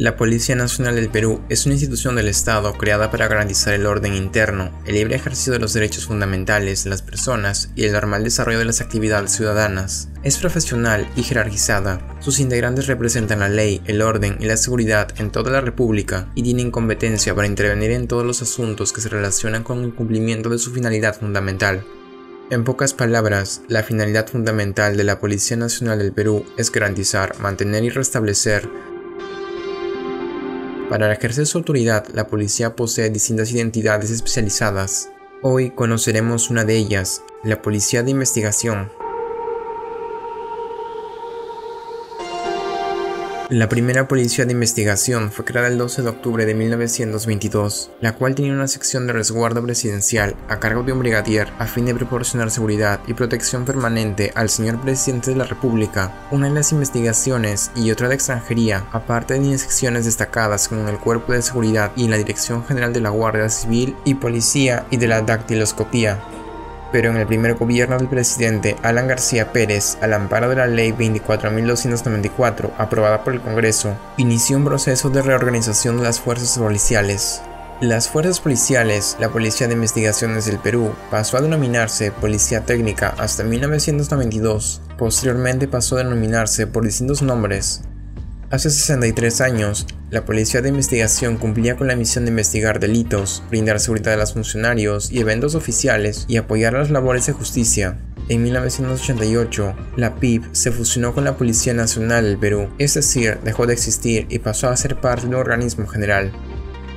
La Policía Nacional del Perú es una institución del Estado creada para garantizar el orden interno, el libre ejercicio de los derechos fundamentales de las personas y el normal desarrollo de las actividades ciudadanas. Es profesional y jerarquizada. Sus integrantes representan la ley, el orden y la seguridad en toda la República y tienen competencia para intervenir en todos los asuntos que se relacionan con el cumplimiento de su finalidad fundamental. En pocas palabras, la finalidad fundamental de la Policía Nacional del Perú es garantizar, mantener y restablecer. Para ejercer su autoridad, la policía posee distintas identidades especializadas. Hoy conoceremos una de ellas, la Policía de Investigación. La primera Policía de Investigación fue creada el 12 de octubre de 1922, la cual tenía una sección de resguardo presidencial a cargo de un brigadier a fin de proporcionar seguridad y protección permanente al señor presidente de la República, una en las investigaciones y otra de extranjería, aparte de secciones destacadas como en el Cuerpo de Seguridad y en la Dirección General de la Guardia Civil y Policía y de la Dactiloscopía. Pero en el primer gobierno del presidente Alan García Pérez, al amparo de la Ley 24.294, aprobada por el Congreso, inició un proceso de reorganización de las fuerzas policiales. Las fuerzas policiales, la Policía de Investigaciones del Perú, pasó a denominarse Policía Técnica hasta 1992. Posteriormente pasó a denominarse por distintos nombres. Hace 63 años, la Policía de Investigación cumplía con la misión de investigar delitos, brindar seguridad a los funcionarios y eventos oficiales y apoyar las labores de justicia. En 1988, la PIB se fusionó con la Policía Nacional del Perú, es decir, dejó de existir y pasó a ser parte de un organismo general.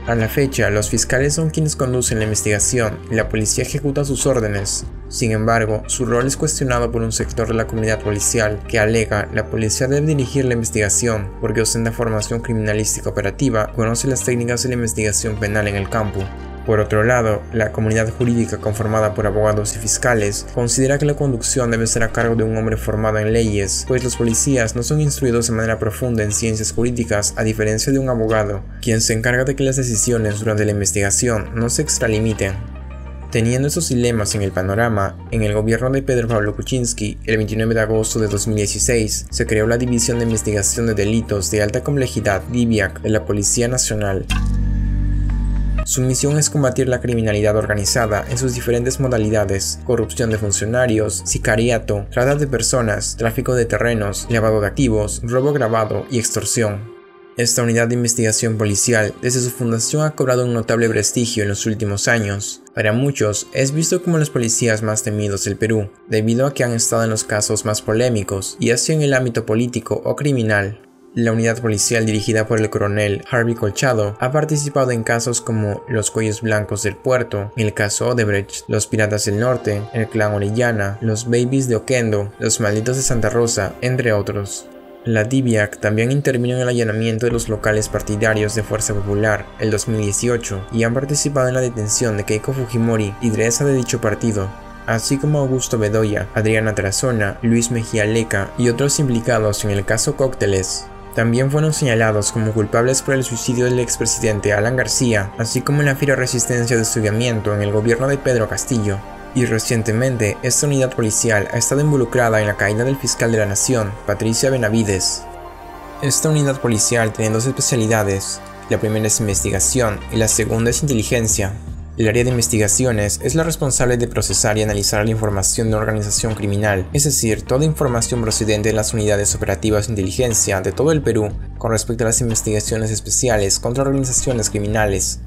A la fecha, los fiscales son quienes conducen la investigación y la policía ejecuta sus órdenes. Sin embargo, su rol es cuestionado por un sector de la comunidad policial que alega la policía debe dirigir la investigación porque ostenta formación criminalística operativa, conoce las técnicas de la investigación penal en el campo. Por otro lado, la comunidad jurídica conformada por abogados y fiscales considera que la conducción debe ser a cargo de un hombre formado en leyes, pues los policías no son instruidos de manera profunda en ciencias jurídicas a diferencia de un abogado, quien se encarga de que las decisiones durante la investigación no se extralimiten. Teniendo esos dilemas en el panorama, en el gobierno de Pedro Pablo Kuczynski, el 29 de agosto de 2016, se creó la División de Investigación de Delitos de Alta Complejidad, DIVIAC, de la Policía Nacional. Su misión es combatir la criminalidad organizada en sus diferentes modalidades: corrupción de funcionarios, sicariato, trata de personas, tráfico de terrenos, lavado de activos, robo agravado y extorsión. Esta unidad de investigación policial desde su fundación ha cobrado un notable prestigio en los últimos años. Para muchos es visto como los policías más temidos del Perú, debido a que han estado en los casos más polémicos, ya sea en el ámbito político o criminal. La unidad policial dirigida por el coronel Harvey Colchado ha participado en casos como los Cuellos Blancos del Puerto, el caso Odebrecht, los Piratas del Norte, el Clan Orellana, los Babies de Oquendo, los Malditos de Santa Rosa, entre otros. La DIVIAC también intervino en el allanamiento de los locales partidarios de Fuerza Popular el 2018 y han participado en la detención de Keiko Fujimori, lideresa de dicho partido, así como Augusto Bedoya, Adriana Tarazona, Luis Mejía Leca y otros implicados en el caso Cócteles. También fueron señalados como culpables por el suicidio del expresidente Alan García, así como en la fiera resistencia de hostigamiento en el gobierno de Pedro Castillo. Y recientemente, esta unidad policial ha estado involucrada en la caída del fiscal de la Nación, Patricia Benavides. Esta unidad policial tiene dos especialidades: la primera es investigación y la segunda es inteligencia. El área de investigaciones es la responsable de procesar y analizar la información de una organización criminal, es decir, toda información procedente de las unidades operativas de inteligencia de todo el Perú con respecto a las investigaciones especiales contra organizaciones criminales.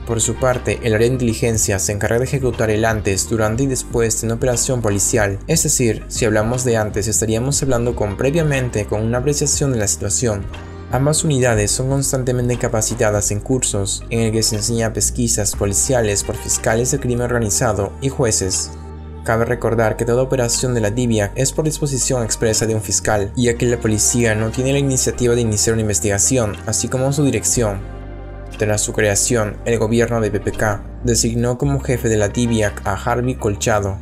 Por su parte, el área de inteligencia se encarga de ejecutar el antes, durante y después de una operación policial, es decir, si hablamos de antes estaríamos hablando previamente con una apreciación de la situación. Ambas unidades son constantemente capacitadas en cursos en el que se enseña pesquisas policiales por fiscales de crimen organizado y jueces. Cabe recordar que toda operación de la DIVIAC es por disposición expresa de un fiscal, ya que la policía no tiene la iniciativa de iniciar una investigación, así como su dirección. Tras su creación, el gobierno de PPK designó como jefe de la DIVIAC a Harvey Colchado.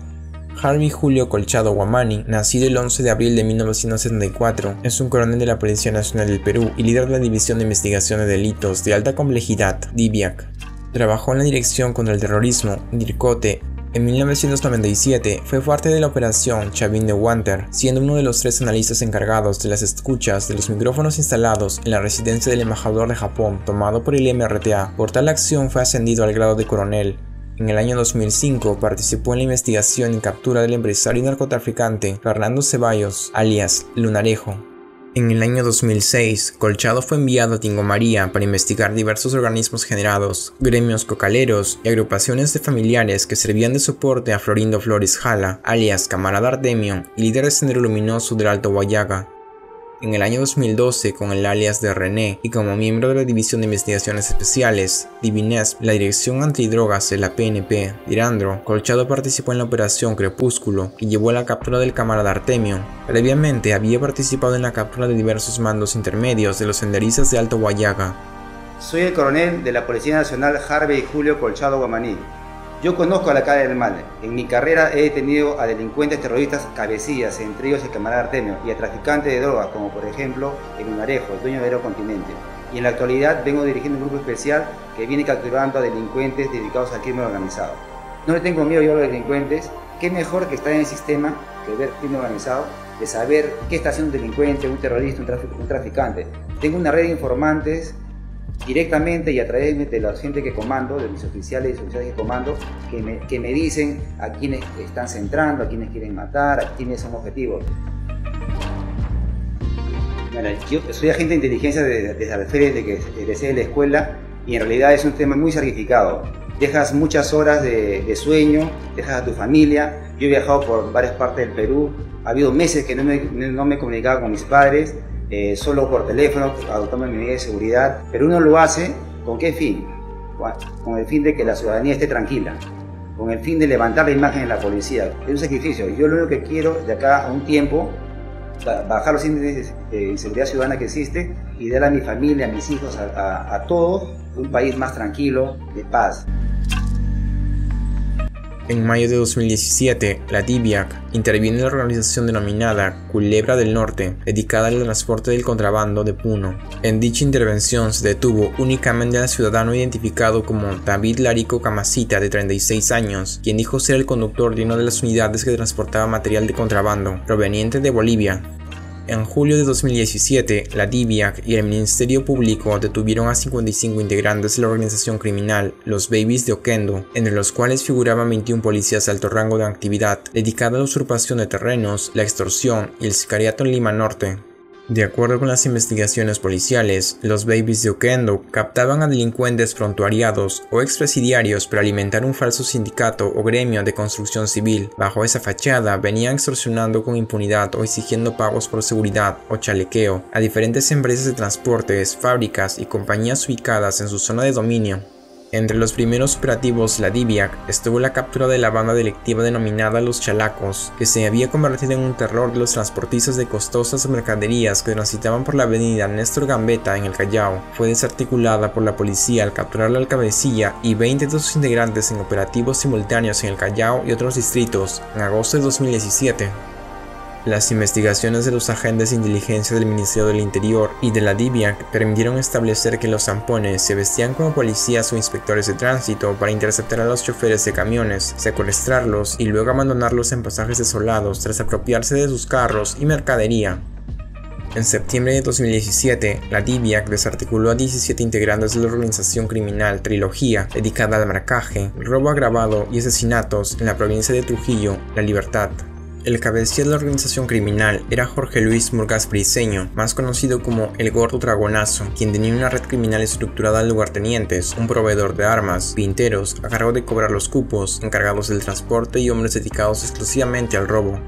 Harvey Julio Colchado Guamani, nacido el 11 de abril de 1974, es un coronel de la Policía Nacional del Perú y líder de la División de Investigación de Delitos de Alta Complejidad, DIVIAC. Trabajó en la Dirección contra el Terrorismo, DIRCOTE, En 1997 fue parte de la operación Chavin de Wanter, siendo uno de los 3 analistas encargados de las escuchas de los micrófonos instalados en la residencia del embajador de Japón tomado por el MRTA. Por tal acción fue ascendido al grado de coronel. En el año 2005 participó en la investigación y captura del empresario y narcotraficante Fernando Ceballos, alias Lunarejo. En el año 2006, Colchado fue enviado a Tingo María para investigar diversos organismos generados, gremios cocaleros y agrupaciones de familiares que servían de soporte a Florindo Flores Jala, alias Camarada Artemio y líder de Sendero Luminoso del Alto Guayaga. En el año 2012, con el alias de René y como miembro de la División de Investigaciones Especiales, Divinesp, la Dirección Antidrogas de la PNP, Dirandro, Colchado participó en la Operación Crepúsculo, que llevó a la captura del camarada Artemio. Previamente había participado en la captura de diversos mandos intermedios de los senderistas de Alto Guayaga. Soy el coronel de la Policía Nacional Harvey Julio Colchado Guamaní. Yo conozco a la cara del mal. En mi carrera he detenido a delincuentes terroristas cabecillas, entre ellos el camarada Artemio, y a traficantes de drogas, como por ejemplo el Lunarejo, el dueño de Aerocontinente. Y en la actualidad vengo dirigiendo un grupo especial que viene capturando a delincuentes dedicados al crimen organizado. No le tengo miedo yo a los delincuentes. Qué mejor que estar en el sistema que ver crimen organizado, de saber qué está haciendo un delincuente, un terrorista, un traficante. Tengo una red de informantes directamente y a través de la gente que comando, de mis oficiales y oficiales que comando, que me dicen a quienes están centrando, a quienes quieren matar, a quienes son objetivos. Bueno, yo soy agente de inteligencia desde alférez de que egresé de la escuela y en realidad es un tema muy sacrificado. Dejas muchas horas de sueño, dejas a tu familia. Yo he viajado por varias partes del Perú, ha habido meses que no me comunicaba con mis padres, solo por teléfono, adoptando mi medida de seguridad, pero uno lo hace ¿con qué fin? Con el fin de que la ciudadanía esté tranquila, con el fin de levantar la imagen de la policía. Es un sacrificio. Yo lo único que quiero de acá a un tiempo, bajar los índices de inseguridad ciudadana que existe y dar a mi familia, a mis hijos, a todos un país más tranquilo, de paz. En mayo de 2017, la DIVIAC interviene en la organización denominada Culebra del Norte, dedicada al transporte del contrabando de Puno. En dicha intervención se detuvo únicamente al ciudadano identificado como David Larico Camasita, de 36 años, quien dijo ser el conductor de una de las unidades que transportaba material de contrabando proveniente de Bolivia. En julio de 2017, la DIVIAC y el Ministerio Público detuvieron a 55 integrantes de la organización criminal Los Babies de Oquendo, entre los cuales figuraban 21 policías de alto rango de actividad dedicada a la usurpación de terrenos, la extorsión y el sicariato en Lima Norte. De acuerdo con las investigaciones policiales, los Babies de Oquendo captaban a delincuentes prontuariados o expresidiarios para alimentar un falso sindicato o gremio de construcción civil. Bajo esa fachada venían extorsionando con impunidad o exigiendo pagos por seguridad o chalequeo a diferentes empresas de transportes, fábricas y compañías ubicadas en su zona de dominio. Entre los primeros operativos de la DIVIAC estuvo la captura de la banda delictiva denominada Los Chalacos, que se había convertido en un terror de los transportistas de costosas mercaderías que transitaban por la avenida Néstor Gambetta en el Callao. Fue desarticulada por la policía al capturarla al cabecilla y 20 de sus integrantes en operativos simultáneos en el Callao y otros distritos en agosto de 2017. Las investigaciones de los agentes de inteligencia del Ministerio del Interior y de la DIVIAC permitieron establecer que los zampones se vestían como policías o inspectores de tránsito para interceptar a los choferes de camiones, secuestrarlos y luego abandonarlos en pasajes desolados tras apropiarse de sus carros y mercadería. En septiembre de 2017, la DIVIAC desarticuló a 17 integrantes de la organización criminal Trilogía, dedicada al marcaje, robo agravado y asesinatos en la provincia de Trujillo, La Libertad. El cabecilla de la organización criminal era Jorge Luis Murgas Briceño, más conocido como El Gordo Dragonazo, quien tenía una red criminal estructurada de lugartenientes, un proveedor de armas, pinteros a cargo de cobrar los cupos, encargados del transporte y hombres dedicados exclusivamente al robo.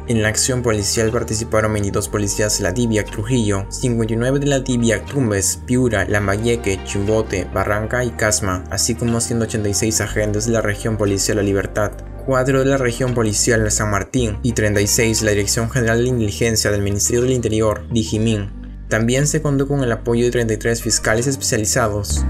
En la acción policial participaron 22 policías de la DIVIAC Trujillo, 59 de la DIVIAC Tumbes, Piura, Lambayeque, Chimbote, Barranca y Casma, así como 186 agentes de la región policial La Libertad, 4 de la región policial de San Martín y 36 de la Dirección General de Inteligencia del Ministerio del Interior, DIGIMIN. También se contó con el apoyo de 33 fiscales especializados.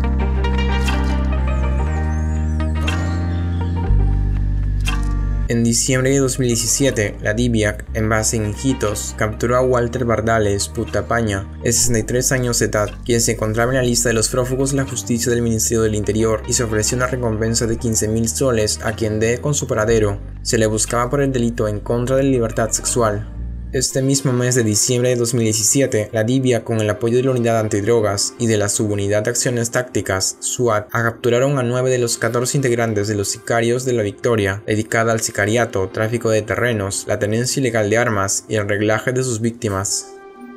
En diciembre de 2017, la DIVIAC, en base en Iquitos, capturó a Walter Bardales Putapaña, de 63 años de edad, quien se encontraba en la lista de los prófugos de la justicia del Ministerio del Interior y se ofreció una recompensa de 15.000 soles a quien dé con su paradero. Se le buscaba por el delito en contra de la libertad sexual. Este mismo mes de diciembre de 2017, la DIVIAC, con el apoyo de la Unidad Antidrogas y de la Subunidad de Acciones Tácticas, SWAT, capturaron a 9 de los 14 integrantes de los Sicarios de la Victoria, dedicada al sicariato, tráfico de terrenos, la tenencia ilegal de armas y el reglaje de sus víctimas.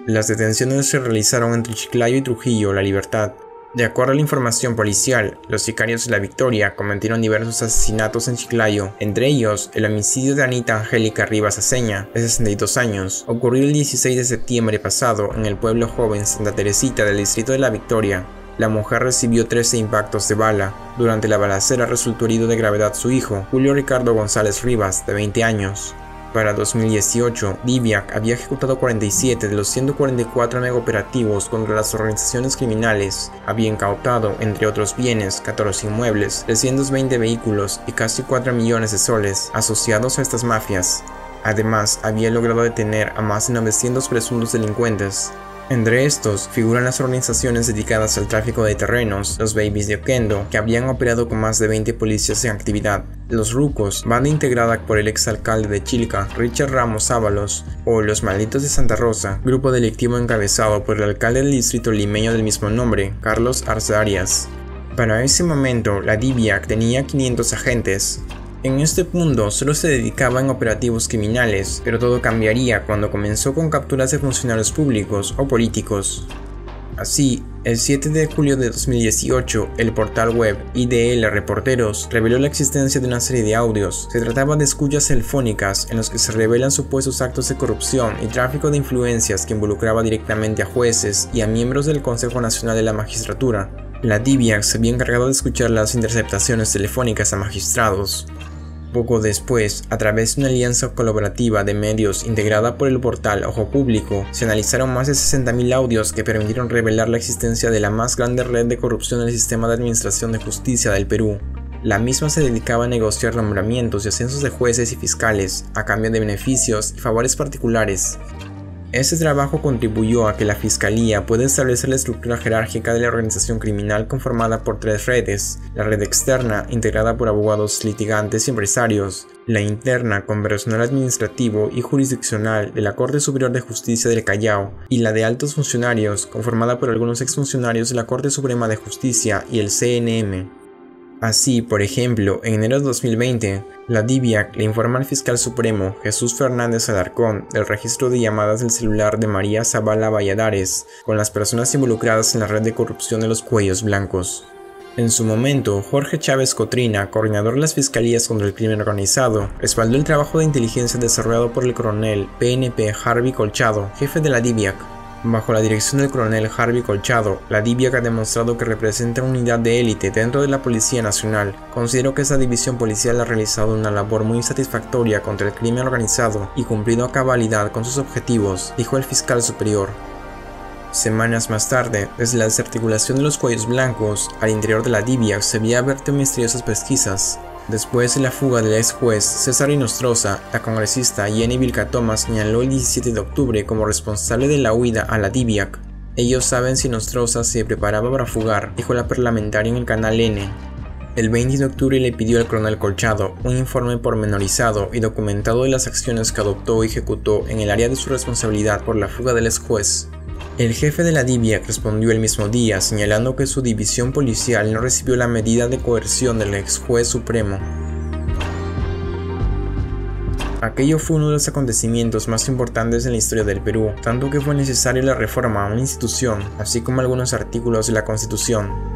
Las detenciones se realizaron entre Chiclayo y Trujillo, La Libertad. De acuerdo a la información policial, los sicarios de la Victoria cometieron diversos asesinatos en Chiclayo, entre ellos el homicidio de Anita Angélica Rivas Aceña, de 62 años, ocurrió el 16 de septiembre pasado en el pueblo joven Santa Teresita del distrito de la Victoria. La mujer recibió 13 impactos de bala. Durante la balacera resultó herido de gravedad su hijo, Julio Ricardo González Rivas, de 20 años. Para 2018, DIVIAC había ejecutado 47 de los 144 megaoperativos contra las organizaciones criminales, había incautado, entre otros bienes, 14 inmuebles, 320 vehículos y casi 4 millones de soles asociados a estas mafias. Además, había logrado detener a más de 900 presuntos delincuentes. Entre estos figuran las organizaciones dedicadas al tráfico de terrenos, los Babies de Oquendo, que habían operado con más de 20 policías en actividad, los Rucos, banda integrada por el exalcalde de Chilca, Richard Ramos Ábalos, o los Malditos de Santa Rosa, grupo delictivo encabezado por el alcalde del distrito limeño del mismo nombre, Carlos Arce Arias. Para ese momento, la DIVIAC tenía 500 agentes. En este punto solo se dedicaba en operativos criminales, pero todo cambiaría cuando comenzó con capturas de funcionarios públicos o políticos. Así, el 7 de julio de 2018, el portal web IDL Reporteros reveló la existencia de una serie de audios. Se trataba de escuchas telefónicas en los que se revelan supuestos actos de corrupción y tráfico de influencias que involucraba directamente a jueces y a miembros del Consejo Nacional de la Magistratura. La DIVIAC se había encargado de escuchar las interceptaciones telefónicas a magistrados. Poco después, a través de una alianza colaborativa de medios integrada por el portal Ojo Público, se analizaron más de 60.000 audios que permitieron revelar la existencia de la más grande red de corrupción del sistema de administración de justicia del Perú. La misma se dedicaba a negociar nombramientos y ascensos de jueces y fiscales, a cambio de beneficios y favores particulares. Este trabajo contribuyó a que la Fiscalía pueda establecer la estructura jerárquica de la organización criminal conformada por 3 redes: la red externa, integrada por abogados litigantes y empresarios; la interna, con personal administrativo y jurisdiccional de la Corte Superior de Justicia del Callao; y la de altos funcionarios, conformada por algunos exfuncionarios de la Corte Suprema de Justicia y el CNM. Así, por ejemplo, en enero de 2020, la DIVIAC le informa al fiscal supremo Jesús Fernández Alarcón del registro de llamadas del celular de María Zavala Valladares con las personas involucradas en la red de corrupción de los cuellos blancos. En su momento, Jorge Chávez Cotrina, coordinador de las Fiscalías contra el Crimen Organizado, respaldó el trabajo de inteligencia desarrollado por el coronel PNP Harvey Colchado, jefe de la DIVIAC. Bajo la dirección del coronel Harvey Colchado, la DIVIAC ha demostrado que representa una unidad de élite dentro de la Policía Nacional. Considero que esa división policial ha realizado una labor muy satisfactoria contra el crimen organizado y cumplido a cabalidad con sus objetivos, dijo el fiscal superior. Semanas más tarde, desde la desarticulación de los cuellos blancos, al interior de la DIVIAC se había abierto misteriosas pesquisas. Después de la fuga del ex juez César Inostroza, la congresista Jenny Vilcatoma señaló el 17 de octubre como responsable de la huida a la DIVIAC. Ellos saben si Inostroza se preparaba para fugar, dijo la parlamentaria en el canal N. El 20 de octubre le pidió al coronel Colchado un informe pormenorizado y documentado de las acciones que adoptó y ejecutó en el área de su responsabilidad por la fuga del ex juez. El jefe de la DIVIAC respondió el mismo día, señalando que su división policial no recibió la medida de coerción del ex juez supremo. Aquello fue uno de los acontecimientos más importantes en la historia del Perú, tanto que fue necesaria la reforma a una institución, así como algunos artículos de la Constitución.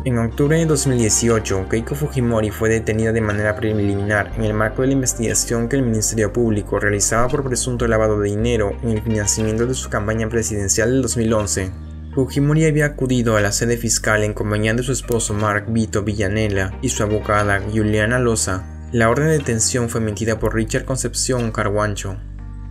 En octubre de 2018, Keiko Fujimori fue detenida de manera preliminar en el marco de la investigación que el Ministerio Público realizaba por presunto lavado de dinero en el financiamiento de su campaña presidencial del 2011. Fujimori había acudido a la sede fiscal en compañía de su esposo Mark Vito Villanella y su abogada Juliana Loza. La orden de detención fue emitida por Richard Concepción Carguancho.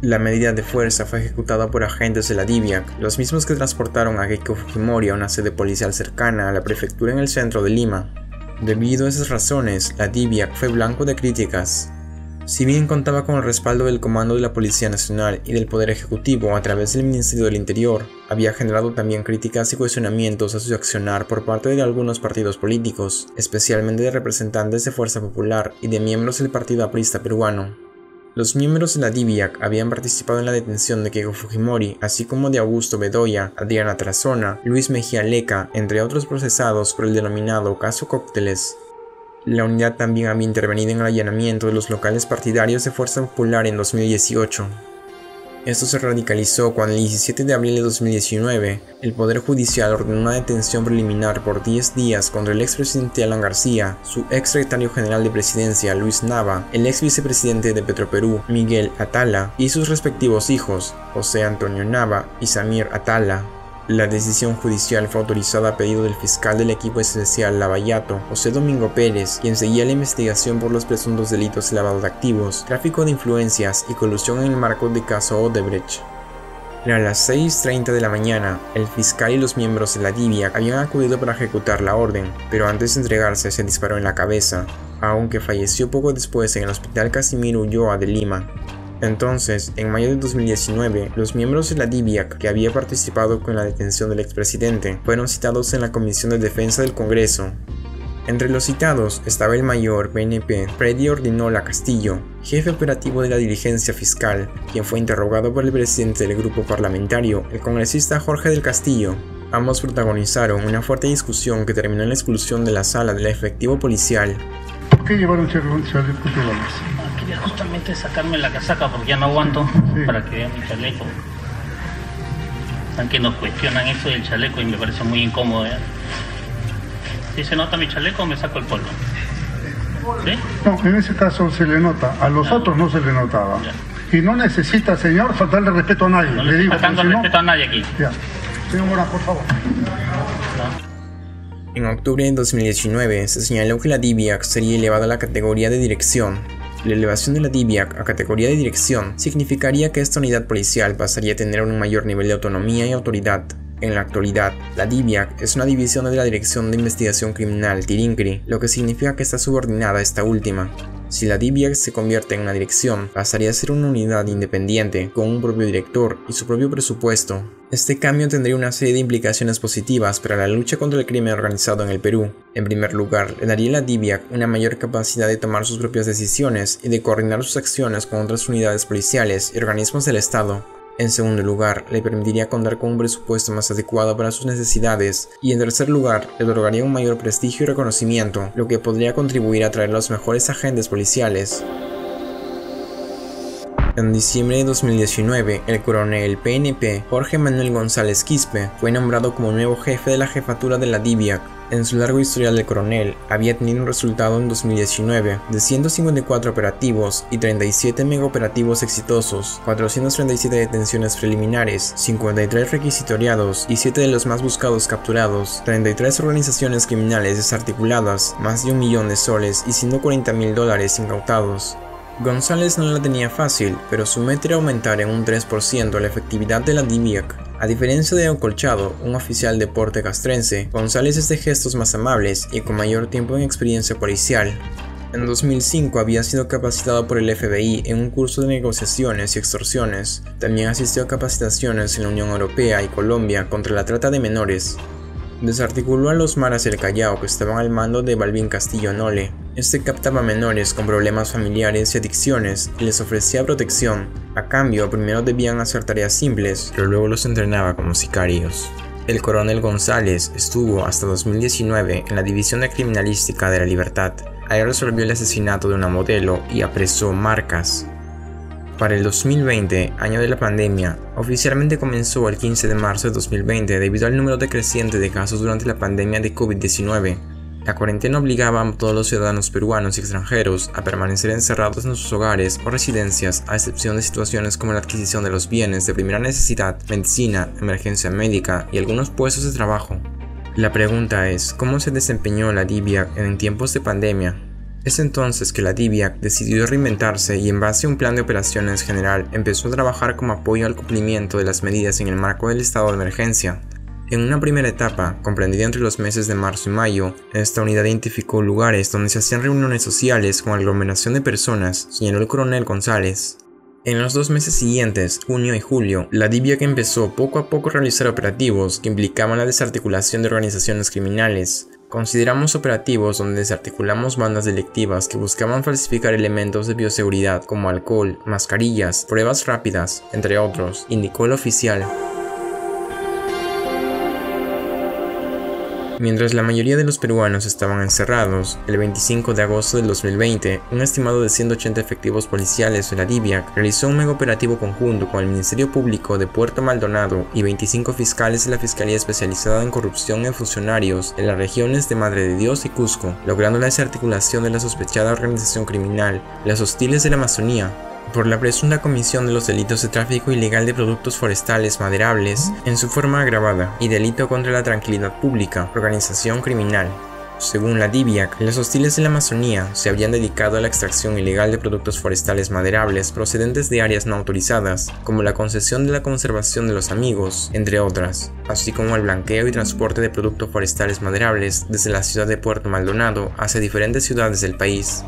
La medida de fuerza fue ejecutada por agentes de la DIVIAC, los mismos que transportaron a Keiko Fujimori a una sede policial cercana a la prefectura en el centro de Lima. Debido a esas razones, la DIVIAC fue blanco de críticas. Si bien contaba con el respaldo del Comando de la Policía Nacional y del Poder Ejecutivo a través del Ministerio del Interior, había generado también críticas y cuestionamientos a su accionar por parte de algunos partidos políticos, especialmente de representantes de Fuerza Popular y de miembros del Partido Aprista Peruano. Los miembros de la DIVIAC habían participado en la detención de Keiko Fujimori, así como de Augusto Bedoya, Adriana Tarazona, Luis Mejía Leca, entre otros procesados por el denominado Caso Cócteles. La unidad también había intervenido en el allanamiento de los locales partidarios de Fuerza Popular en 2018. Esto se radicalizó cuando el 17 de abril de 2019, el Poder Judicial ordenó una detención preliminar por 10 días contra el expresidente Alan García, su ex secretario general de Presidencia Luis Nava, el ex vicepresidente de Petroperú Miguel Atala y sus respectivos hijos, José Antonio Nava y Samir Atala. La decisión judicial fue autorizada a pedido del fiscal del equipo especial Lavallato, José Domingo Pérez, quien seguía la investigación por los presuntos delitos de lavado de activos, tráfico de influencias y colusión en el marco del caso Odebrecht. A las 6:30 de la mañana, el fiscal y los miembros de la DIVIAC habían acudido para ejecutar la orden, pero antes de entregarse se disparó en la cabeza, aunque falleció poco después en el Hospital Casimiro Ulloa de Lima. Entonces, en mayo de 2019, los miembros de la DIVIAC que había participado con la detención del expresidente fueron citados en la Comisión de Defensa del Congreso. Entre los citados estaba el mayor PNP Freddy Ordinola Castillo, jefe operativo de la dirigencia fiscal, quien fue interrogado por el presidente del grupo parlamentario, el congresista Jorge del Castillo. Ambos protagonizaron una fuerte discusión que terminó en la expulsión de la sala del efectivo policial. ¿Por qué llevaron chaleco Quería justamente sacarme la casaca porque ya no aguanto, para que vean mi chaleco. Aunque nos cuestionan eso del chaleco y me parece muy incómodo. Si se nota mi chaleco, me saco el polvo. ¿Sí? No, en ese caso se le nota, a los otros no se le notaba. Ya. Y no necesita, señor, faltarle respeto a nadie. No le estoy faltando respeto a nadie aquí. Ya. Señor Mora, por favor. En octubre de 2019 se señaló que la DIVIAC sería elevada a la categoría de dirección. La elevación de la DIVIAC a categoría de dirección significaría que esta unidad policial pasaría a tener un mayor nivel de autonomía y autoridad. En la actualidad, la DIVIAC es una división de la Dirección de Investigación Criminal Tirincri, lo que significa que está subordinada a esta última. Si la DIVIAC se convierte en una dirección, pasaría a ser una unidad independiente, con un propio director y su propio presupuesto. Este cambio tendría una serie de implicaciones positivas para la lucha contra el crimen organizado en el Perú. En primer lugar, le daría a la DIVIAC una mayor capacidad de tomar sus propias decisiones y de coordinar sus acciones con otras unidades policiales y organismos del Estado. En segundo lugar, le permitiría contar con un presupuesto más adecuado para sus necesidades, y en tercer lugar, le otorgaría un mayor prestigio y reconocimiento, lo que podría contribuir a atraer a los mejores agentes policiales. En diciembre de 2019, el coronel PNP Jorge Manuel González Quispe fue nombrado como nuevo jefe de la jefatura de la DIVIAC. En su largo historial de coronel, había tenido un resultado en 2019 de 154 operativos y 37 megaoperativos exitosos, 437 detenciones preliminares, 53 requisitoriados y 7 de los más buscados capturados, 33 organizaciones criminales desarticuladas, más de 1 millón de soles y $140.000 incautados. González no la tenía fácil, pero su meta era aumentar en un 3% la efectividad de la DIVIAC. A diferencia de Colchado, un oficial de porte castrense, González es de gestos más amables y con mayor tiempo en experiencia policial. En 2005 había sido capacitado por el FBI en un curso de negociaciones y extorsiones. También asistió a capacitaciones en la Unión Europea y Colombia contra la trata de menores. Desarticuló a los maras del Callao que estaban al mando de Balbín Castillo Nole. Este captaba menores con problemas familiares y adicciones y les ofrecía protección. A cambio, primero debían hacer tareas simples, pero luego los entrenaba como sicarios. El coronel González estuvo hasta 2019 en la División de Criminalística de la Libertad. Ahí resolvió el asesinato de una modelo y apresó marcas. Para el 2020, año de la pandemia, oficialmente comenzó el 15 de marzo de 2020 debido al número decreciente de casos durante la pandemia de COVID-19. La cuarentena obligaba a todos los ciudadanos peruanos y extranjeros a permanecer encerrados en sus hogares o residencias, a excepción de situaciones como la adquisición de los bienes de primera necesidad, medicina, emergencia médica y algunos puestos de trabajo. La pregunta es, ¿cómo se desempeñó la DIVIAC en tiempos de pandemia? Es entonces que la DIVIAC decidió reinventarse y en base a un plan de operaciones general empezó a trabajar como apoyo al cumplimiento de las medidas en el marco del estado de emergencia. En una primera etapa, comprendida entre los meses de marzo y mayo, esta unidad identificó lugares donde se hacían reuniones sociales con aglomeración de personas, señaló el coronel González. En los 2 meses siguientes, junio y julio, la DIVIAC empezó poco a poco a realizar operativos que implicaban la desarticulación de organizaciones criminales. Consideramos operativos donde desarticulamos bandas delictivas que buscaban falsificar elementos de bioseguridad como alcohol, mascarillas, pruebas rápidas, entre otros, indicó el oficial. Mientras la mayoría de los peruanos estaban encerrados, el 25 de agosto del 2020, un estimado de 180 efectivos policiales de la DIVIAC realizó un mega operativo conjunto con el Ministerio Público de Puerto Maldonado y 25 fiscales de la Fiscalía Especializada en Corrupción en Funcionarios en las regiones de Madre de Dios y Cusco, logrando la desarticulación de la sospechada organización criminal, Los Hostiles de la Amazonía, por la presunta comisión de los delitos de tráfico ilegal de productos forestales maderables en su forma agravada y delito contra la tranquilidad pública, organización criminal. Según la DIVIAC, los Hostiles de la Amazonía se habían dedicado a la extracción ilegal de productos forestales maderables procedentes de áreas no autorizadas, como la concesión de la conservación de los amigos, entre otras, así como el blanqueo y transporte de productos forestales maderables desde la ciudad de Puerto Maldonado hacia diferentes ciudades del país.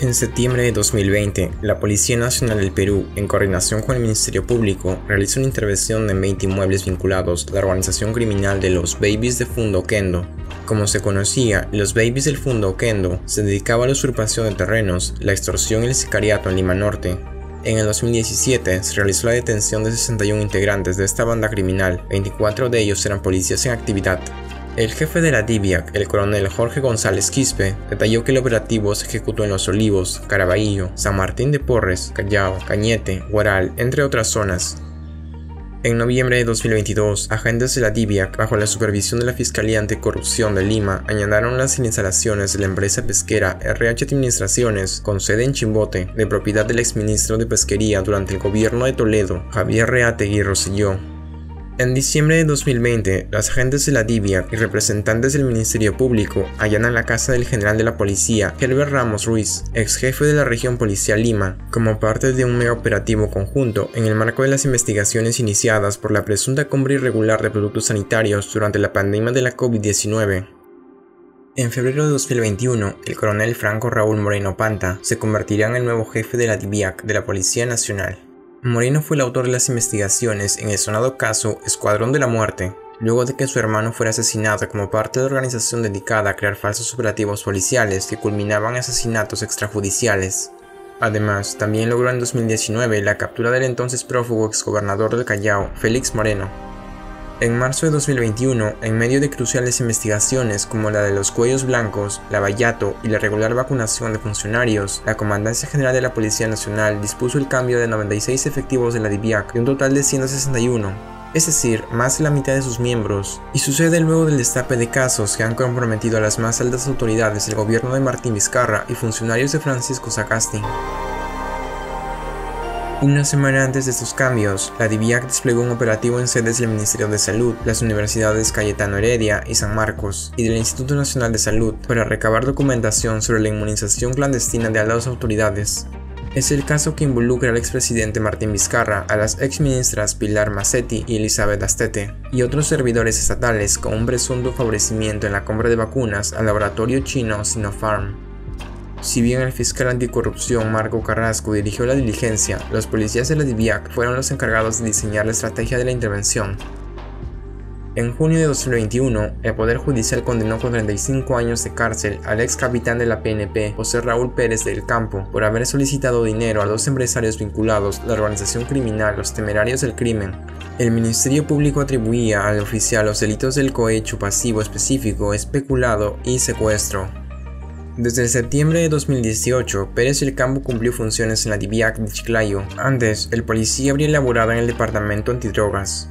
En septiembre de 2020, la Policía Nacional del Perú, en coordinación con el Ministerio Público, realizó una intervención en 20 inmuebles vinculados a la organización criminal de los Babies de Fundo Oquendo. Como se conocía, los Babies del Fundo Oquendo se dedicaba a la usurpación de terrenos, la extorsión y el sicariato en Lima Norte. En el 2017 se realizó la detención de 61 integrantes de esta banda criminal, 24 de ellos eran policías en actividad. El jefe de la DIVIAC, el coronel Jorge González Quispe, detalló que el operativo se ejecutó en Los Olivos, Caraballo, San Martín de Porres, Callao, Cañete, Huaral, entre otras zonas. En noviembre de 2022, agentes de la DIVIAC, bajo la supervisión de la Fiscalía Anticorrupción de Lima, allanaron las instalaciones de la empresa pesquera RH Administraciones, con sede en Chimbote, de propiedad del exministro de Pesquería durante el gobierno de Toledo, Javier Reategui Rosselló. En diciembre de 2020, los agentes de la DIVIAC y representantes del Ministerio Público allanan la casa del general de la policía, Herbert Ramos Ruiz, ex jefe de la región policial Lima, como parte de un mega operativo conjunto en el marco de las investigaciones iniciadas por la presunta compra irregular de productos sanitarios durante la pandemia de la COVID-19. En febrero de 2021, el coronel Franco Raúl Moreno Panta se convertirá en el nuevo jefe de la DIVIAC de la Policía Nacional. Moreno fue el autor de las investigaciones en el sonado caso Escuadrón de la Muerte, luego de que su hermano fuera asesinado como parte de la organización dedicada a crear falsos operativos policiales que culminaban en asesinatos extrajudiciales. Además, también logró en 2019 la captura del entonces prófugo exgobernador del Callao, Félix Moreno. En marzo de 2021, en medio de cruciales investigaciones como la de los cuellos blancos, Lavallato y la irregular vacunación de funcionarios, la Comandancia General de la Policía Nacional dispuso el cambio de 96 efectivos de la DIVIAC de un total de 161, es decir, más de la mitad de sus miembros, y sucede luego del destape de casos que han comprometido a las más altas autoridades del gobierno de Martín Vizcarra y funcionarios de Francisco Sagasti. Una semana antes de estos cambios, la DIVIAC desplegó un operativo en sedes del Ministerio de Salud, las universidades Cayetano Heredia y San Marcos, y del Instituto Nacional de Salud, para recabar documentación sobre la inmunización clandestina de altas autoridades. Es el caso que involucra al expresidente Martín Vizcarra, a las exministras Pilar Massetti y Elizabeth Astete, y otros servidores estatales con un presunto favorecimiento en la compra de vacunas al laboratorio chino Sinopharm. Si bien el fiscal anticorrupción Marco Carrasco dirigió la diligencia, los policías de la DIVIAC fueron los encargados de diseñar la estrategia de la intervención. En junio de 2021, el Poder Judicial condenó con 35 años de cárcel al ex capitán de la PNP, José Raúl Pérez del Campo, por haber solicitado dinero a 2 empresarios vinculados a la organización criminal Los Temerarios del Crimen. El Ministerio Público atribuía al oficial los delitos del cohecho pasivo específico, especulado y secuestro. Desde el septiembre de 2018, Pérez del Campo cumplió funciones en la DIVIAC de Chiclayo. Antes, el policía habría laborado en el Departamento Antidrogas.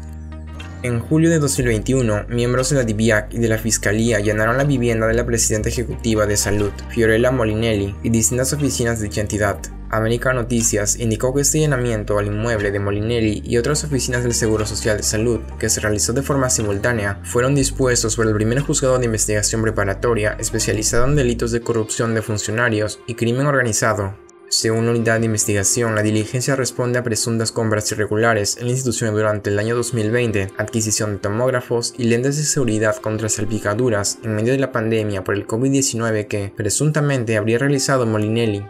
En julio de 2021, miembros de la DIVIAC y de la Fiscalía allanaron la vivienda de la Presidenta Ejecutiva de Salud, Fiorella Molinelli, y distintas oficinas de dicha entidad. América Noticias indicó que este allanamiento al inmueble de Molinelli y otras oficinas del Seguro Social de Salud, que se realizó de forma simultánea, fueron dispuestos por el primer juzgado de investigación preparatoria especializado en delitos de corrupción de funcionarios y crimen organizado. Según la unidad de investigación, la diligencia responde a presuntas compras irregulares en la institución durante el año 2020, adquisición de tomógrafos y lentes de seguridad contra salpicaduras en medio de la pandemia por el COVID-19 que, presuntamente, habría realizado Molinelli.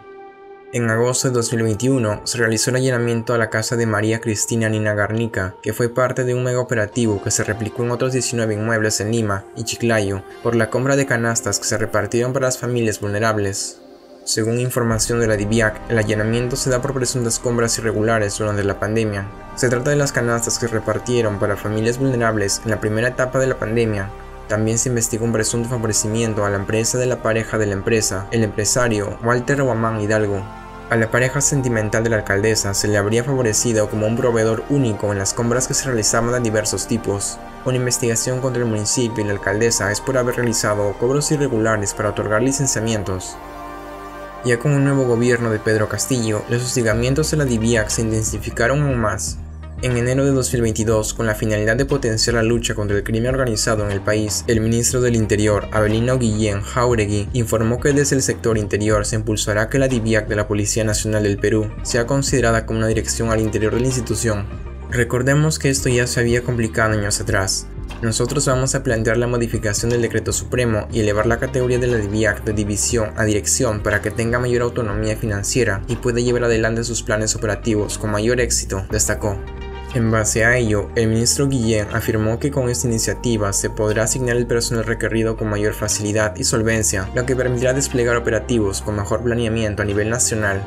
En agosto de 2021 se realizó el allanamiento a la casa de María Cristina Nina Garnica, que fue parte de un mega operativo que se replicó en otros 19 inmuebles en Lima y Chiclayo por la compra de canastas que se repartieron para las familias vulnerables. Según información de la DIVIAC, el allanamiento se da por presuntas compras irregulares durante la pandemia. Se trata de las canastas que se repartieron para familias vulnerables en la primera etapa de la pandemia. También se investigó un presunto favorecimiento a la empresa de la pareja de la empresa, el empresario Walter Guamán Hidalgo. A la pareja sentimental de la alcaldesa se le habría favorecido como un proveedor único en las compras que se realizaban de diversos tipos. Una investigación contra el municipio y la alcaldesa es por haber realizado cobros irregulares para otorgar licenciamientos. Ya con un nuevo gobierno de Pedro Castillo, los hostigamientos a la DIVIAC se intensificaron aún más. En enero de 2022, con la finalidad de potenciar la lucha contra el crimen organizado en el país, el ministro del Interior, Avelino Guillén Jáuregui, informó que desde el sector interior se impulsará que la DIVIAC de la Policía Nacional del Perú sea considerada como una dirección al interior de la institución. Recordemos que esto ya se había complicado años atrás. Nosotros vamos a plantear la modificación del decreto supremo y elevar la categoría de la DIVIAC de división a dirección para que tenga mayor autonomía financiera y pueda llevar adelante sus planes operativos con mayor éxito, destacó. En base a ello, el ministro Guillén afirmó que con esta iniciativa se podrá asignar el personal requerido con mayor facilidad y solvencia, lo que permitirá desplegar operativos con mejor planeamiento a nivel nacional.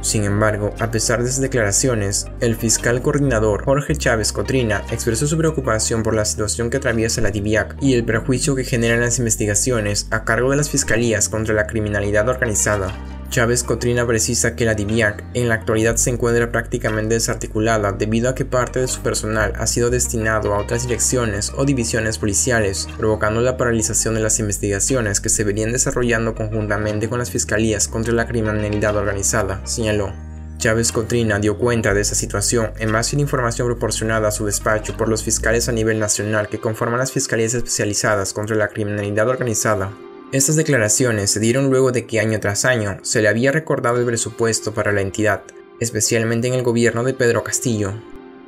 Sin embargo, a pesar de esas declaraciones, el fiscal coordinador Jorge Chávez Cotrina expresó su preocupación por la situación que atraviesa la DIVIAC y el perjuicio que generan las investigaciones a cargo de las fiscalías contra la criminalidad organizada. Chávez Cotrina precisa que la DIVIAC en la actualidad se encuentra prácticamente desarticulada debido a que parte de su personal ha sido destinado a otras direcciones o divisiones policiales, provocando la paralización de las investigaciones que se venían desarrollando conjuntamente con las fiscalías contra la criminalidad organizada, señaló. Chávez Cotrina dio cuenta de esa situación en base a la información proporcionada a su despacho por los fiscales a nivel nacional que conforman las fiscalías especializadas contra la criminalidad organizada. Estas declaraciones se dieron luego de que año tras año se le había recortado el presupuesto para la entidad, especialmente en el gobierno de Pedro Castillo.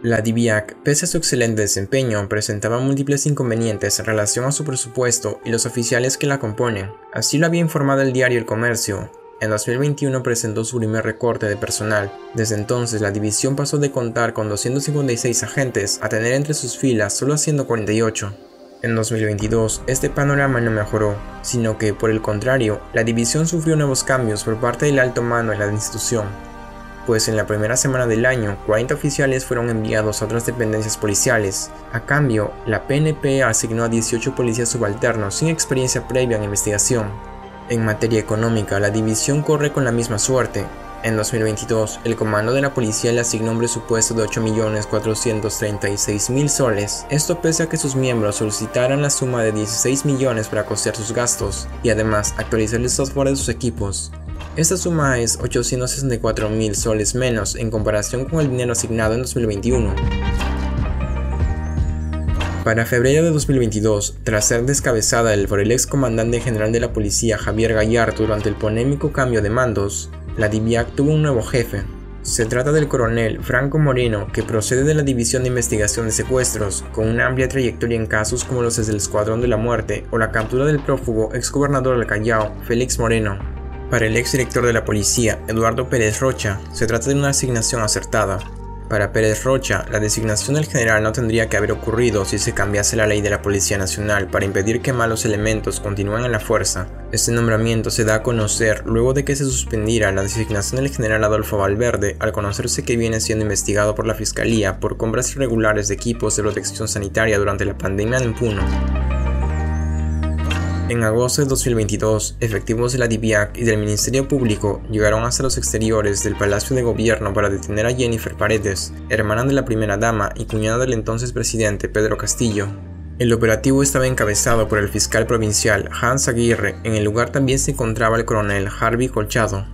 La DIVIAC, pese a su excelente desempeño, presentaba múltiples inconvenientes en relación a su presupuesto y los oficiales que la componen. Así lo había informado el diario El Comercio. En 2021 presentó su primer recorte de personal. Desde entonces la división pasó de contar con 256 agentes a tener entre sus filas solo 148. En 2022, este panorama no mejoró, sino que, por el contrario, la división sufrió nuevos cambios por parte del alto mando de la institución, pues en la primera semana del año, 40 oficiales fueron enviados a otras dependencias policiales. A cambio, la PNP asignó a 18 policías subalternos sin experiencia previa en investigación. En materia económica, la división corre con la misma suerte. En 2022, el comando de la policía le asignó un presupuesto de 8.436.000 soles, esto pese a que sus miembros solicitaran la suma de 16 millones para costear sus gastos y además actualizar el software de sus equipos. Esta suma es 864.000 soles menos en comparación con el dinero asignado en 2021. Para febrero de 2022, tras ser descabezada por el ex comandante general de la policía Javier Gallardo durante el polémico cambio de mandos, la DIVIAC tuvo un nuevo jefe. Se trata del coronel Franco Moreno, que procede de la División de Investigación de Secuestros, con una amplia trayectoria en casos como los del Escuadrón de la Muerte o la captura del prófugo exgobernador del Callao, Félix Moreno. Para el exdirector de la policía, Eduardo Pérez Rocha, se trata de una asignación acertada. Para Pérez Rocha, la designación del general no tendría que haber ocurrido si se cambiase la ley de la Policía Nacional para impedir que malos elementos continúen en la fuerza. Este nombramiento se da a conocer luego de que se suspendiera la designación del general Adolfo Valverde al conocerse que viene siendo investigado por la Fiscalía por compras irregulares de equipos de protección sanitaria durante la pandemia en Puno. En agosto de 2022, efectivos de la DIVIAC y del Ministerio Público llegaron hasta los exteriores del Palacio de Gobierno para detener a Jennifer Paredes, hermana de la primera dama y cuñada del entonces presidente Pedro Castillo. El operativo estaba encabezado por el fiscal provincial Hans Aguirre. En el lugar también se encontraba el coronel Harvey Colchado.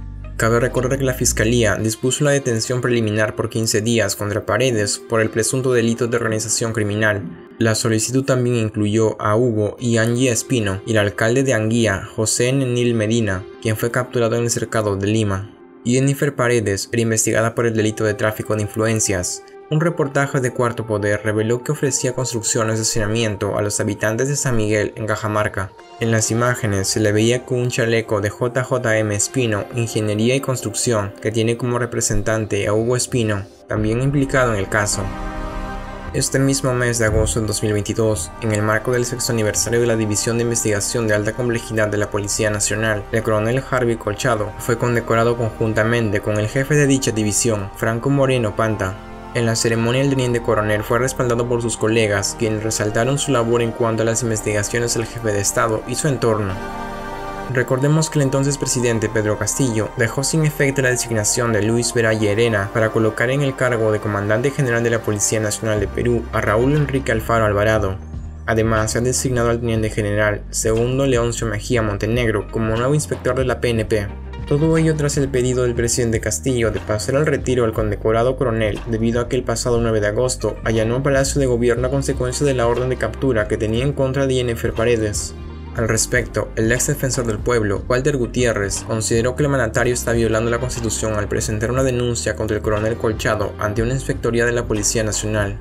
Cabe recordar que la Fiscalía dispuso la detención preliminar por 15 días contra Paredes por el presunto delito de organización criminal. La solicitud también incluyó a Hugo y Angie Espino y el alcalde de Anguía, José Nenil Medina, quien fue capturado en el cercado de Lima. Jennifer Paredes era investigada por el delito de tráfico de influencias. Un reportaje de Cuarto Poder reveló que ofrecía construcciones de hacinamiento a los habitantes de San Miguel en Cajamarca. En las imágenes se le veía con un chaleco de JJM Espino, Ingeniería y Construcción, que tiene como representante a Hugo Espino, también implicado en el caso. Este mismo mes de agosto de 2022, en el marco del 6º aniversario de la División de Investigación de Alta Complejidad de la Policía Nacional, el coronel Harvey Colchado fue condecorado conjuntamente con el jefe de dicha división, Franco Moreno Panta. En la ceremonia el teniente coronel fue respaldado por sus colegas, quienes resaltaron su labor en cuanto a las investigaciones del jefe de Estado y su entorno. Recordemos que el entonces presidente Pedro Castillo dejó sin efecto la designación de Luis Vera Llerena para colocar en el cargo de comandante general de la Policía Nacional de Perú a Raúl Enrique Alfaro Alvarado. Además, se ha designado al teniente general Segundo Leoncio Mejía Montenegro como nuevo inspector de la PNP. Todo ello tras el pedido del presidente Castillo de pasar al retiro al condecorado coronel debido a que el pasado 9 de agosto allanó Palacio de Gobierno a consecuencia de la orden de captura que tenía en contra de Jennifer Paredes. Al respecto, el ex defensor del pueblo, Walter Gutiérrez, consideró que el mandatario está violando la Constitución al presentar una denuncia contra el coronel Colchado ante una inspectoría de la Policía Nacional.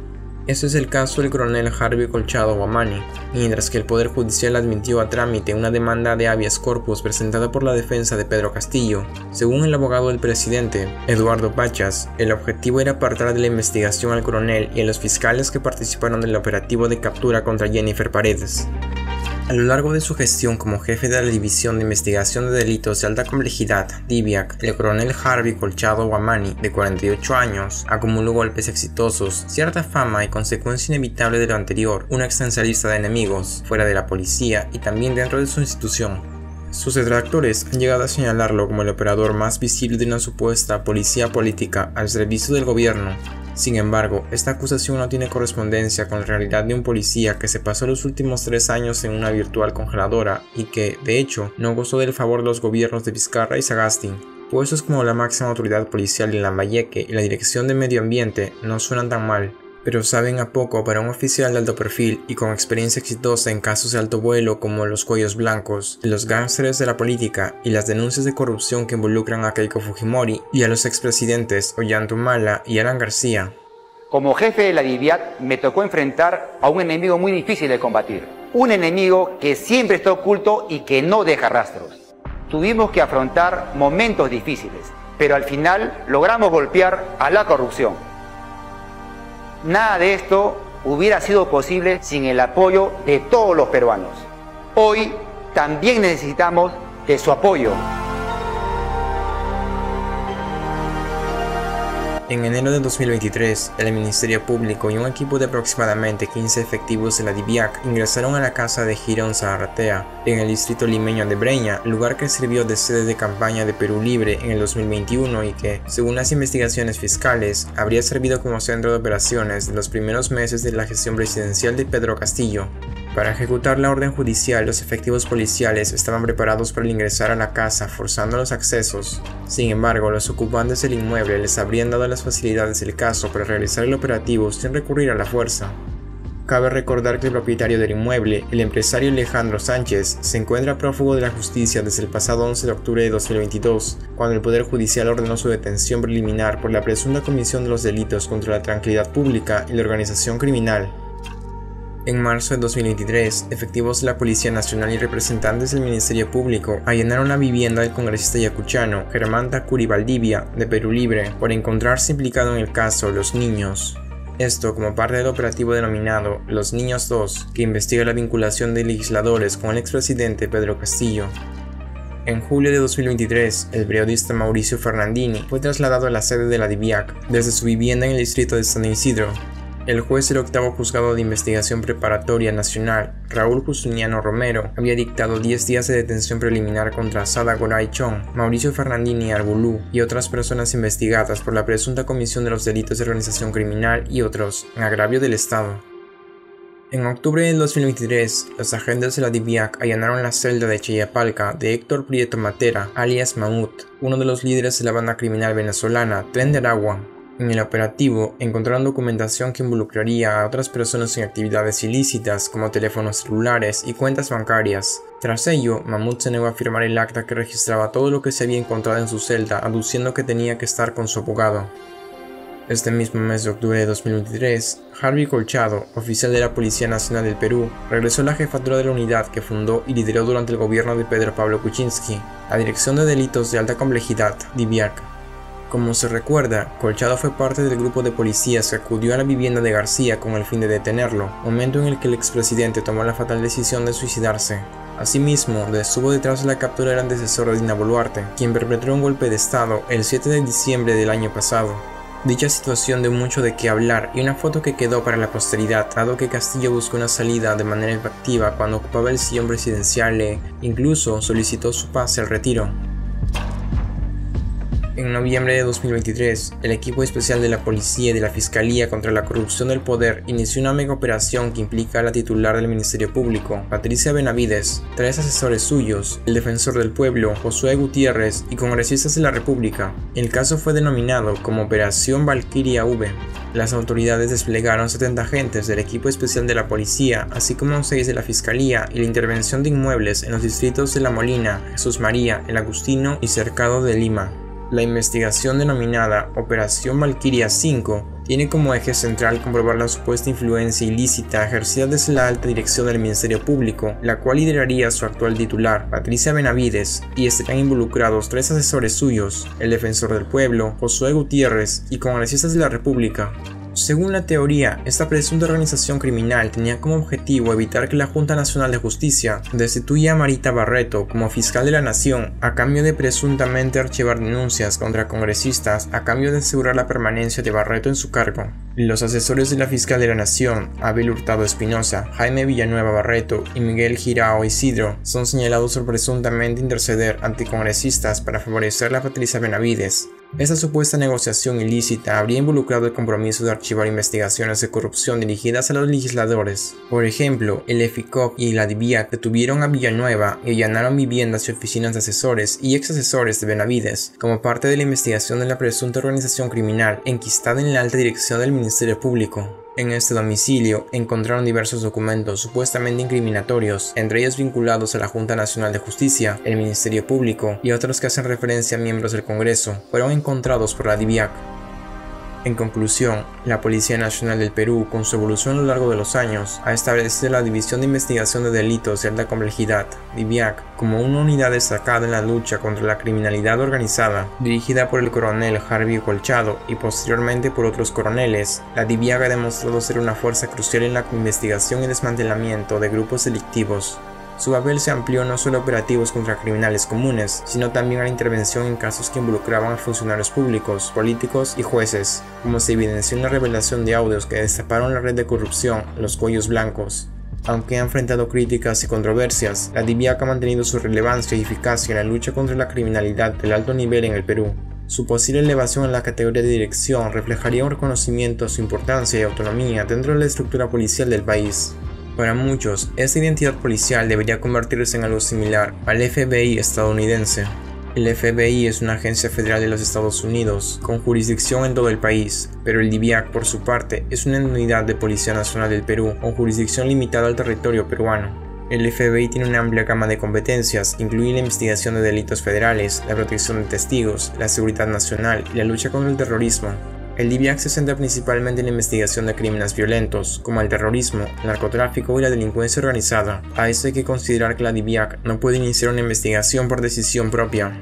Este es el caso del coronel Harvey Colchado Guamani, mientras que el Poder Judicial admitió a trámite una demanda de habeas corpus presentada por la defensa de Pedro Castillo. Según el abogado del presidente, Eduardo Pachas, el objetivo era apartar de la investigación al coronel y a los fiscales que participaron del operativo de captura contra Jennifer Paredes. A lo largo de su gestión como jefe de la División de Investigación de Delitos de Alta Complejidad, DIVIAC, el coronel Harvey Colchado Guamani, de 48 años, acumuló golpes exitosos, cierta fama y consecuencia inevitable de lo anterior, una extensa lista de enemigos, fuera de la policía y también dentro de su institución. Sus detractores han llegado a señalarlo como el operador más visible de una supuesta policía política al servicio del gobierno. Sin embargo, esta acusación no tiene correspondencia con la realidad de un policía que se pasó los últimos 3 años en una virtual congeladora y que, de hecho, no gozó del favor de los gobiernos de Vizcarra y Sagasti. Puestos como la máxima autoridad policial en Lambayeque y la Dirección de Medio Ambiente no suenan tan mal, pero saben a poco para un oficial de alto perfil y con experiencia exitosa en casos de alto vuelo como los cuellos blancos, los gángsteres de la política y las denuncias de corrupción que involucran a Keiko Fujimori y a los expresidentes Ollanta Humala y Alan García. Como jefe de la DIVIAC me tocó enfrentar a un enemigo muy difícil de combatir. Un enemigo que siempre está oculto y que no deja rastros. Tuvimos que afrontar momentos difíciles, pero al final logramos golpear a la corrupción. Nada de esto hubiera sido posible sin el apoyo de todos los peruanos. Hoy también necesitamos de su apoyo. En enero de 2023, el Ministerio Público y un equipo de aproximadamente 15 efectivos de la DIVIAC ingresaron a la casa de Girón Zaharratea, en el distrito limeño de Breña, lugar que sirvió de sede de campaña de Perú Libre en el 2021 y que, según las investigaciones fiscales, habría servido como centro de operaciones de los primeros meses de la gestión presidencial de Pedro Castillo. Para ejecutar la orden judicial, los efectivos policiales estaban preparados para ingresar a la casa forzando los accesos. Sin embargo, los ocupantes del inmueble les habrían dado las facilidades del caso para realizar el operativo sin recurrir a la fuerza. Cabe recordar que el propietario del inmueble, el empresario Alejandro Sánchez, se encuentra prófugo de la justicia desde el pasado 11 de octubre de 2022, cuando el Poder Judicial ordenó su detención preliminar por la presunta comisión de los delitos contra la tranquilidad pública y la organización criminal. En marzo de 2023, efectivos de la Policía Nacional y representantes del Ministerio Público allanaron la vivienda del congresista yacuchano Germán Tacuri Valdivia, de Perú Libre, por encontrarse implicado en el caso Los Niños. Esto como parte del operativo denominado Los Niños 2, que investiga la vinculación de legisladores con el expresidente Pedro Castillo. En julio de 2023, el periodista Mauricio Fernandini fue trasladado a la sede de la DIVIAC desde su vivienda en el distrito de San Isidro. El juez del octavo juzgado de investigación preparatoria nacional, Raúl Justiniano Romero, había dictado 10 días de detención preliminar contra Sada Goray Chong, Mauricio Fernandini Arbulú y otras personas investigadas por la presunta comisión de los delitos de organización criminal y otros, en agravio del Estado. En octubre del 2023, los agentes de la DIVIAC allanaron la celda de Chayapalca de Héctor Prieto Matera, alias Mamut, uno de los líderes de la banda criminal venezolana Tren de Aragua. En el operativo encontraron documentación que involucraría a otras personas en actividades ilícitas como teléfonos celulares y cuentas bancarias. Tras ello, Mahmoud se negó a firmar el acta que registraba todo lo que se había encontrado en su celda, aduciendo que tenía que estar con su abogado. Este mismo mes de octubre de 2023, Harvey Colchado, oficial de la Policía Nacional del Perú, regresó a la jefatura de la unidad que fundó y lideró durante el gobierno de Pedro Pablo Kuczynski, la Dirección de Delitos de Alta Complejidad, DIVIAC. Como se recuerda, Colchado fue parte del grupo de policías que acudió a la vivienda de García con el fin de detenerlo, momento en el que el expresidente tomó la fatal decisión de suicidarse. Asimismo, estuvo detrás de la captura del antecesor de Dina Boluarte, quien perpetró un golpe de estado el 7 de diciembre del año pasado. Dicha situación dio mucho de qué hablar y una foto que quedó para la posteridad, dado que Castillo buscó una salida de manera efectiva cuando ocupaba el sillón presidencial e incluso solicitó su pase al retiro. En noviembre de 2023, el equipo especial de la Policía y de la Fiscalía contra la Corrupción del Poder inició una mega operación que implica a la titular del Ministerio Público, Patricia Benavides, 3 asesores suyos, el defensor del pueblo, Josué Gutiérrez, y congresistas de la República. El caso fue denominado como Operación Valquiria V. Las autoridades desplegaron 70 agentes del equipo especial de la Policía, así como 6 de la Fiscalía, y la intervención de inmuebles en los distritos de La Molina, Jesús María, El Agustino y Cercado de Lima. La investigación denominada Operación Valquiria 5 tiene como eje central comprobar la supuesta influencia ilícita ejercida desde la alta dirección del Ministerio Público, la cual lideraría su actual titular, Patricia Benavides, y estarán involucrados 3 asesores suyos, el defensor del pueblo, Josué Gutiérrez, y congresistas de la República. Según la teoría, esta presunta organización criminal tenía como objetivo evitar que la Junta Nacional de Justicia destituya a Marita Barreto como fiscal de la Nación a cambio de presuntamente archivar denuncias contra congresistas a cambio de asegurar la permanencia de Barreto en su cargo. Los asesores de la fiscal de la Nación, Abel Hurtado Espinosa, Jaime Villanueva Barreto y Miguel Girao Isidro, son señalados por presuntamente interceder ante congresistas para favorecer a Patricia Benavides. Esta supuesta negociación ilícita habría involucrado el compromiso de archivar investigaciones de corrupción dirigidas a los legisladores. Por ejemplo, el EFICOP y la DIVIAC detuvieron a Villanueva y allanaron viviendas y oficinas de asesores y ex asesores de Benavides, como parte de la investigación de la presunta organización criminal enquistada en la alta dirección del Ministerio Público. En este domicilio encontraron diversos documentos supuestamente incriminatorios, entre ellos vinculados a la Junta Nacional de Justicia, el Ministerio Público y otros que hacen referencia a miembros del Congreso, fueron encontrados por la DIVIAC. En conclusión, la Policía Nacional del Perú, con su evolución a lo largo de los años, ha establecido la División de Investigación de Delitos de Alta Complejidad, DIVIAC, como una unidad destacada en la lucha contra la criminalidad organizada. Dirigida por el coronel Harvey Colchado y posteriormente por otros coroneles, la DIVIAC ha demostrado ser una fuerza crucial en la investigación y desmantelamiento de grupos delictivos. Su papel se amplió no solo a operativos contra criminales comunes, sino también a la intervención en casos que involucraban a funcionarios públicos, políticos y jueces, como se evidenció en la revelación de audios que destaparon la red de corrupción, los cuellos blancos. Aunque ha enfrentado críticas y controversias, la DIVIAC ha mantenido su relevancia y eficacia en la lucha contra la criminalidad del alto nivel en el Perú. Su posible elevación en la categoría de dirección reflejaría un reconocimiento a su importancia y autonomía dentro de la estructura policial del país. Para muchos, esta identidad policial debería convertirse en algo similar al FBI estadounidense. El FBI es una agencia federal de los Estados Unidos, con jurisdicción en todo el país, pero el DIVIAC, por su parte, es una unidad de Policía Nacional del Perú, con jurisdicción limitada al territorio peruano. El FBI tiene una amplia gama de competencias, que incluye la investigación de delitos federales, la protección de testigos, la seguridad nacional y la lucha contra el terrorismo. El DIVIAC se centra principalmente en la investigación de crímenes violentos, como el terrorismo, el narcotráfico y la delincuencia organizada. A esto hay que considerar que la DIVIAC no puede iniciar una investigación por decisión propia.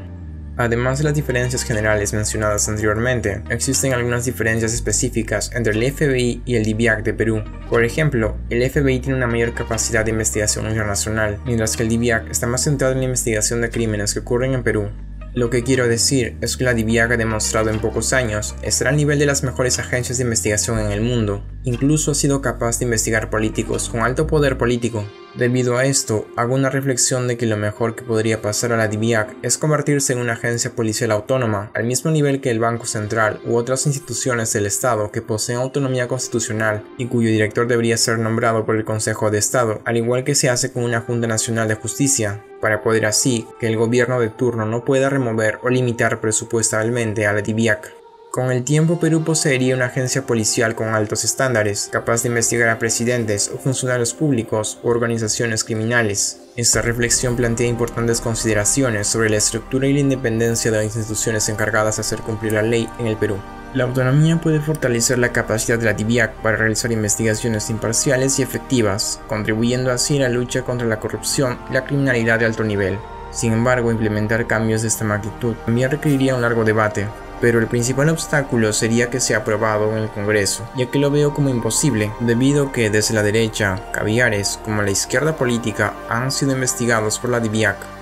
Además de las diferencias generales mencionadas anteriormente, existen algunas diferencias específicas entre el FBI y el DIVIAC de Perú. Por ejemplo, el FBI tiene una mayor capacidad de investigación internacional, mientras que el DIVIAC está más centrado en la investigación de crímenes que ocurren en Perú. Lo que quiero decir es que la DIVIAC ha demostrado en pocos años estar al nivel de las mejores agencias de investigación en el mundo. Incluso ha sido capaz de investigar políticos con alto poder político. Debido a esto, hago una reflexión de que lo mejor que podría pasar a la DIVIAC es convertirse en una agencia policial autónoma, al mismo nivel que el Banco Central u otras instituciones del Estado que poseen autonomía constitucional y cuyo director debería ser nombrado por el Consejo de Estado, al igual que se hace con una Junta Nacional de Justicia, para poder así que el gobierno de turno no pueda remover o limitar presupuestalmente a la DIVIAC. Con el tiempo, Perú poseería una agencia policial con altos estándares, capaz de investigar a presidentes o funcionarios públicos o organizaciones criminales. Esta reflexión plantea importantes consideraciones sobre la estructura y la independencia de las instituciones encargadas de hacer cumplir la ley en el Perú. La autonomía puede fortalecer la capacidad de la DIVIAC para realizar investigaciones imparciales y efectivas, contribuyendo así a la lucha contra la corrupción y la criminalidad de alto nivel. Sin embargo, implementar cambios de esta magnitud también requeriría un largo debate, pero el principal obstáculo sería que sea aprobado en el Congreso, ya que lo veo como imposible, debido a que desde la derecha, caviares como la izquierda política han sido investigados por la DIVIAC.